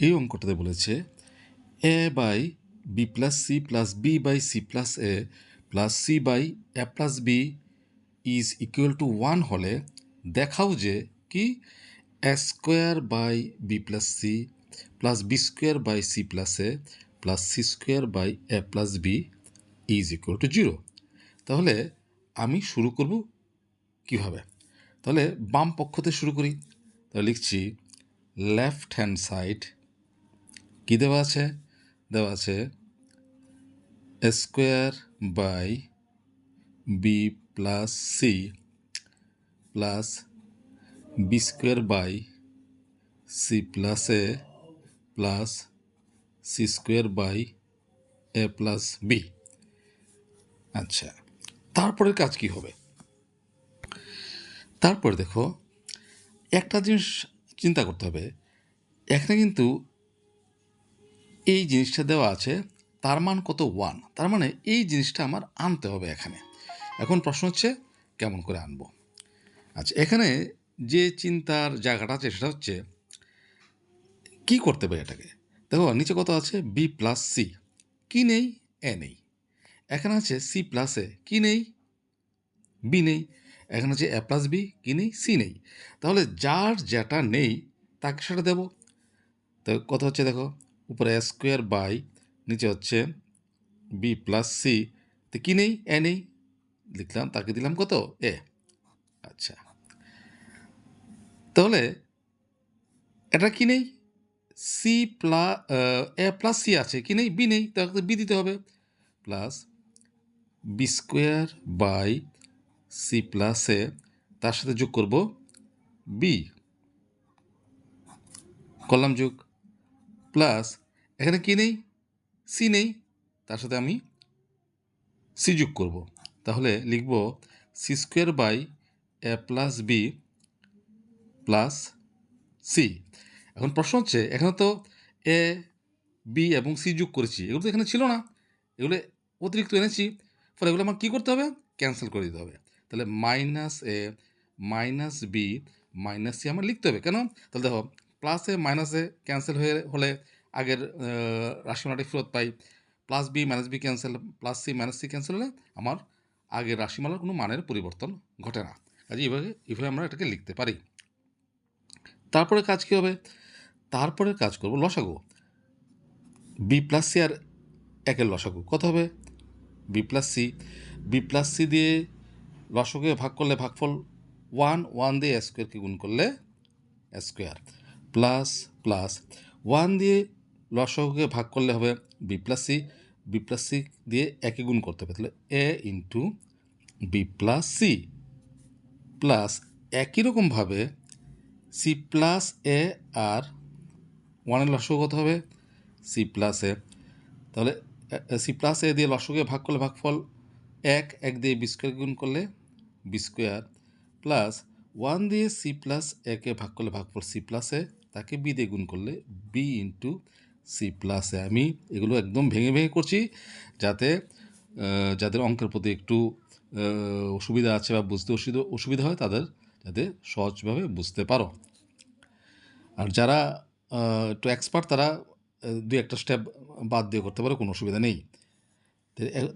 এই অঙ্কটাতে বলেছে A by B plus C plus B by C plus A plus C by A plus B is equal to 1 হলে দেখাও যে কি A square by B plus C plus B square by C plus A plus C square by A plus B is equal to 0। তাহলে আমি শুরু করব কিভাবে? তাহলে বাম পক্ষতে শুরু করি। তাহলে লিখছি লেফট হ্যান্ড সাইড কি দেওয়া আছে? দেওয়া আছে A square by B plus C plus B square by C plus A plus C square by A plus B. আচ্ছা, তারপরের কাজ কি হবে? তারপর দেখো একটা জিনিস চিন্তা করতে হবে, এখানে কিন্তু এই জিনিসটা দেওয়া আছে, তার মান কত? 1। তার মানে এই জিনিসটা আমার আনতে হবে এখানে। এখন প্রশ্ন হচ্ছে কেমন করে আনবো? আচ্ছা, এখানে যে চিন্তার জায়গাটা আছে সেটা হচ্ছে কি করতে হবে এটাকে। দেখো নিচে কত আছে? বি প্লাস সি, কি নেই? এ নেই। এখানে আছে সি প্লাস এ, কি নেই? বি নেই। এখানে আছে এ প্লাস বি, কি নেই? সি নেই। তাহলে যার যেটা নেই তাকে সেটা দেব। তো কত হচ্ছে দেখো, উপরে এ স্কোয়ার বাই নিচে হচ্ছে বি প্লাস সি, তো কী নেই? এ নেই, লিখলাম, তাকে দিলাম কত? এ। আচ্ছা, তাহলে এটা কি নেই? C plus A plus C আছে, কি নেই? বি নেই, তাকে বি দিতে হবে। Plus B square by C plus A, তার সাথে যোগ করব বি, করলাম যোগ। প্লাস এখানে কি নেই? সি নেই, তার সাথে আমি সি যোগ করব। তাহলে লিখব C square by A plus B plus C. এখন প্রশ্ন হচ্ছে এখানে তো এ বি এবং সি যোগ করেছি, এগুলো তো এখানে ছিল না, এগুলো অতিরিক্ত এনেছি। ফলে এগুলো আমার কী করতে হবে? ক্যান্সেল করে দিতে হবে। তাহলে minus A minus B minus C আমার লিখতে হবে। কেন? তাহলে দেখো plus A minus A cancel হলে আগের রাশিমালাটি ফেরত পাই। Plus B minus B cancel, plus C minus C cancel হলে আমার আগের রাশিমালার কোনো মানের পরিবর্তন ঘটে না। কাজে এইভাবে আমরা এটাকে লিখতে পারি। তারপরে কাজ কী হবে? তারপরে কাজ করব লসাগু। বি প্লাস সি আর একের লসাগু কত হবে? B plus C. B plus C দিয়ে লসাগুকে ভাগ করলে ভাগফল 1 দিয়ে স্কোয়ারকে গুণ করলে স্কোয়ার, প্লাস প্লাস 1 দিয়ে লসাগুকে ভাগ করলে হবে B plus C. B plus C দিয়ে একে গুণ করতে হবে, তাহলে A into B plus C. Plus একই রকমভাবে সি প্লাস এ আর 1-এর লসাগু কত হবে? সি প্লাস এ। তাহলে সি প্লাস এ দিয়ে লসাগুকে ভাগ করলে ভাগফল 1 দিয়ে বি স্কোয়ার গুণ করলে বি স্কোয়ার, প্লাস 1 দিয়ে সি প্লাস একে ভাগ করলে ভাগফল সি প্লাস এ, তাকে বি দিয়ে গুণ করলে বি ইন্টু সি প্লাস এ। আমি এগুলো একদম ভেঙে ভেঙে করছি যাতে যাদের অঙ্কের প্রতি একটু অসুবিধা আছে বা বুঝতে অসুবিধা হয় তাদের যাতে সহজভাবে বুঝতে পারো। আর যারা একটু এক্সপার্ট তারা দুই একটা স্টেপ বাদ দিয়ে করতে পারে, কোনো অসুবিধা নেই।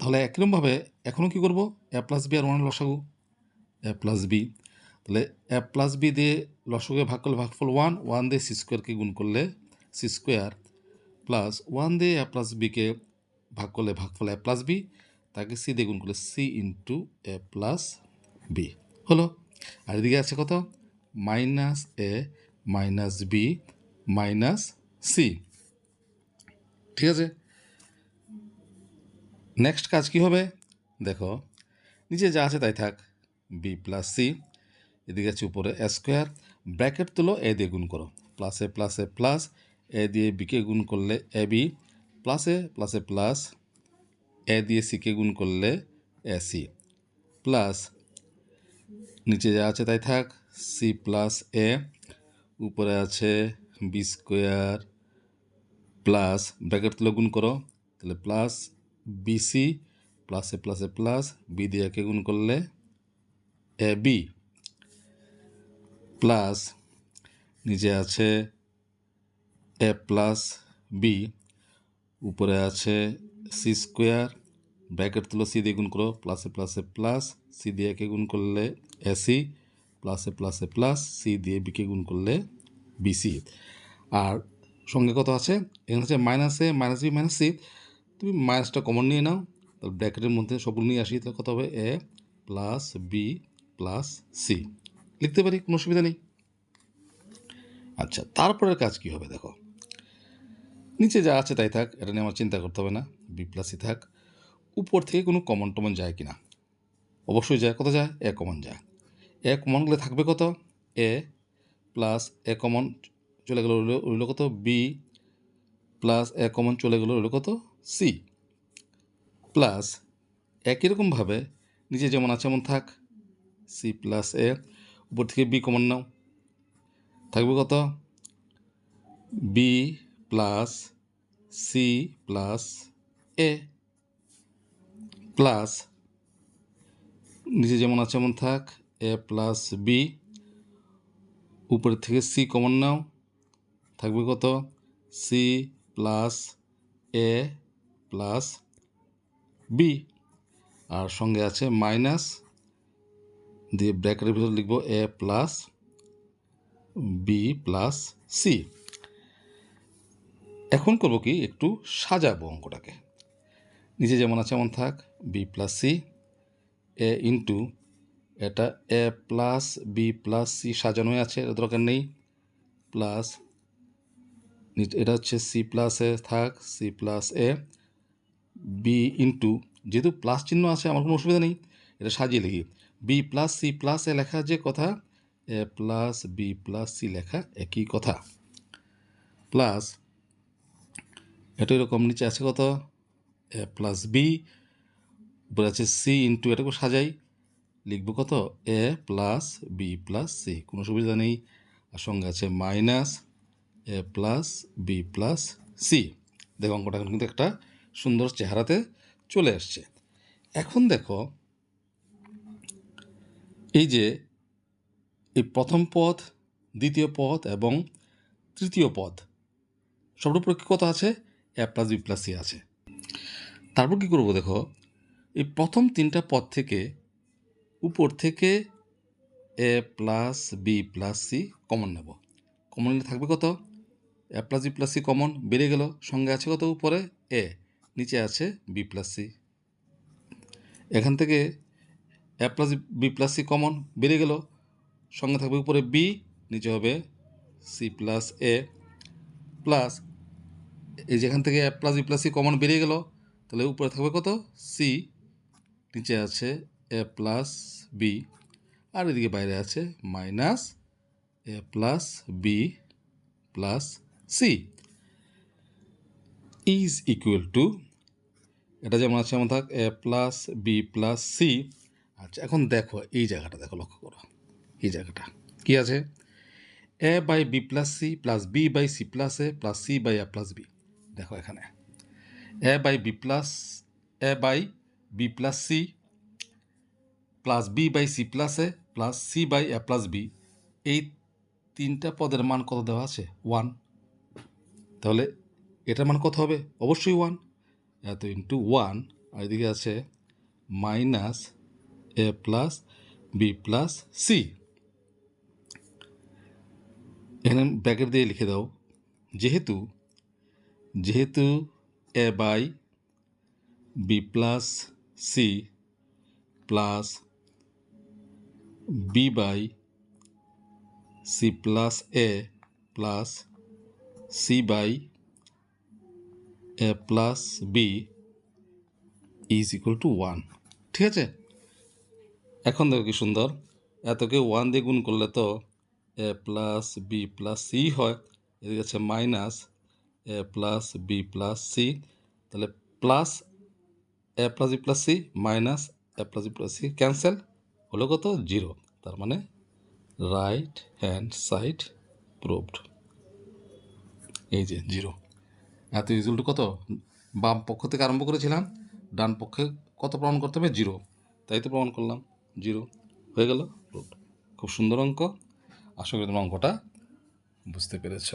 তাহলে একরকমভাবে এখনও কী করবো? এ প্লাস বি আর 1-এর লসাগু এ প্লাস বি। তাহলে এ প্লাস বি দিয়ে লসাগুকে ভাগ করলে ভাগফল 1 দিয়ে সি স্কোয়ারকে গুণ করলে সি স্কোয়ার, প্লাস 1 দিয়ে এ প্লাস বিকে ভাগ করলে ভাগফল এ প্লাস বি, তাকে সি দিয়ে গুণ করলে সি ইন্টু এ প্লাস বি হলো। আর এদিকে আছে কত? Minus A minus B minus C. ঠিক আছে, নেক্সট কাজ কি হবে? দেখো নিচে যা আছে তাই থাক, বি প্লাস সি, এদিকে আছে উপরে এ স্কোয়ার, ব্র্যাকেট তুলো, এ দিয়ে গুণ করো, প্লাসে প্লাসে প্লাস, এ দিয়ে বিকে গুণ করলে এ বি, প্লাসে প্লাসে প্লাস, এ দিয়ে সিকে গুণ করলে এ সি, প্লাস নিচে যা আছে তাই থাক, সি প্লাস এ, উপরে আছে বি স্কোয়ার, প্লাস ব্র্যাকেট তুলো গুণ করো, তাহলে প্লাস বিসি, প্লাসে প্লাসে প্লাস, বি দিয়ে একে গুণ করলে এ বি, প্লাস নিচে আছে এ প্লাস বি, উপরে আছে সি স্কোয়ার, ব্র্যাকেট তুলো সি দিয়ে গুণ করো, প্লাসে প্লাসে প্লাস, সি দিয়ে একে গুণ করলে এসি, প্লাসে প্লাসে প্লাস, সি দিয়ে বিকে গুণ করলে বিসি। আর সঙ্গে কত আছে, এখানে হচ্ছে minus A minus B minus C, তুমি মাইনাসটা কমন নিয়ে নাও, তাহলে ব্র্যাকেটের মধ্যে সবগুলো নিয়ে আসি, তাহলে কত হবে এ প্লাস বি প্লাস সি, লিখতে পারি, কোনো অসুবিধা নেই। আচ্ছা, তারপরের কাজ কি হবে দেখো, নিচে যা আছে তাই থাক, এটা নিয়ে আমার চিন্তা করতে হবে না, বি প্লাস সি থাক। উপর থেকে কোনো কমন টমন যায় কিনা, অবশ্যই যায়, কত যায়, এ কমন যায়। এ কমন গেলে থাকবে কত, এ প্লাস এ কমন চলে গেল রইল কত, বি প্লাস এ কমন চলে গেল রইল কত, সি, প্লাস একই রকমভাবে নিচে যেমন আছে এমন থাক, সি প্লাস এ, উপর থেকে বি কমন নাও, থাকবে কত, B plus C plus A, plus নিচে যেমন আছে এমন থাক, এ প্লাস বি, উপরের থেকে সি কমন নাও, থাকবে কত, C plus A plus B, আর সঙ্গে আছে মাইনাস দিয়ে ব্র্যাকেটের ভিতরে লিখব এ প্লাস বি প্লাস সি। এখন করবো কি, একটু সাজাবো অঙ্কটাকে, নিচে যেমন আছে এমন থাক, বি প্লাস সি, এ ইন্টু এটা এ প্লাস বি প্লাস সি সাজানোই আছে, এটা দরকার নেই, প্লাস এটা হচ্ছে সি প্লাস এ থাক, সি প্লাস এ, বি ইন্টু, যেহেতু প্লাস চিহ্ন আছে আমার কোনো অসুবিধা নেই, এটা সাজিয়ে লিখি, বি প্লাস সি প্লাস এ লেখা যে কথা, এ প্লাস বি প্লাস সি লেখা একই কথা, প্লাস এটা এরকম নিচে আছে কত, এ প্লাস বি, উপরে আছে সি ইন্টু, এটাকে সাজাই, লিখব কত, A plus B plus C, কোনো সুবিধা নেই, আর সঙ্গে আছে minus A plus B plus C. দেখো অঙ্কটা কিন্তু একটা সুন্দর চেহারাতে চলে আসছে। এখন দেখো এই যে এই প্রথম পদ, দ্বিতীয় পদ এবং তৃতীয় পদ সবার উপরে কী কত আছে, এ প্লাস বি প্লাস সি আছে। তারপর কী করবো দেখো, এই প্রথম তিনটা পদ থেকে উপর থেকে A plus B plus C common নেব, কমন নিলে থাকবে কত, A plus B plus C common বেরিয়ে গেল, সঙ্গে আছে কত, উপরে এ, নিচে আছে বি প্লাস সি, এখান থেকে A plus B plus C common বেরিয়ে গেল, সঙ্গে থাকবে উপরে বি, নিচে হবে সি প্লাস এ, প্লাস এই যেখান থেকে A plus B plus C common বেরিয়ে গেল, তাহলে উপরে থাকবে কত, সি, নিচে আছে এ প্লাস বি, আর এদিকে বাইরে আছে minus A plus B plus C is equal to, এটা যেমন আছে এমন থাক, A plus B plus C. আচ্ছা, এখন দেখো এই জায়গাটা দেখো, লক্ষ্য করো এই জায়গাটা কি আছে, A by B plus C plus B by C plus A plus C by A plus B. দেখো এখানে A by B plus C plus B by C plus A plus C by A plus B, এই তিনটা পদের মান কত দেওয়া আছে, 1, তাহলে এটার মান কত হবে, অবশ্যই 1, এত ইন্টু 1, আর এদিকে আছে minus A plus B plus C, এখানে ব্র্যাকেট দিয়ে লিখে দাও, যেহেতু A by B plus C plus B by C plus A plus C by A plus B is equal to 1, ঠিক আছে। এখন দেখো কি সুন্দর, এতকে 1 দিয়ে গুণ করলে তো A plus B plus C হয়, এদিকে আছে minus A plus B plus C, তাহলে plus A plus B plus C minus A plus B plus C cancel, হলো কত, 0, তার মানে রাইট হ্যান্ড সাইড প্রুভড, এই যে 0। এত ইকুয়াল টু কত, বাম পক্ষ থেকে আরম্ভ করেছিলাম, ডান পক্ষে কত প্রমাণ করতে হবে, 0, তাই তো প্রমাণ করলাম, 0 হয়ে গেল প্রুভড। খুব সুন্দর অঙ্ক, আশা করি তোমরা অঙ্কটা বুঝতে পেরেছ।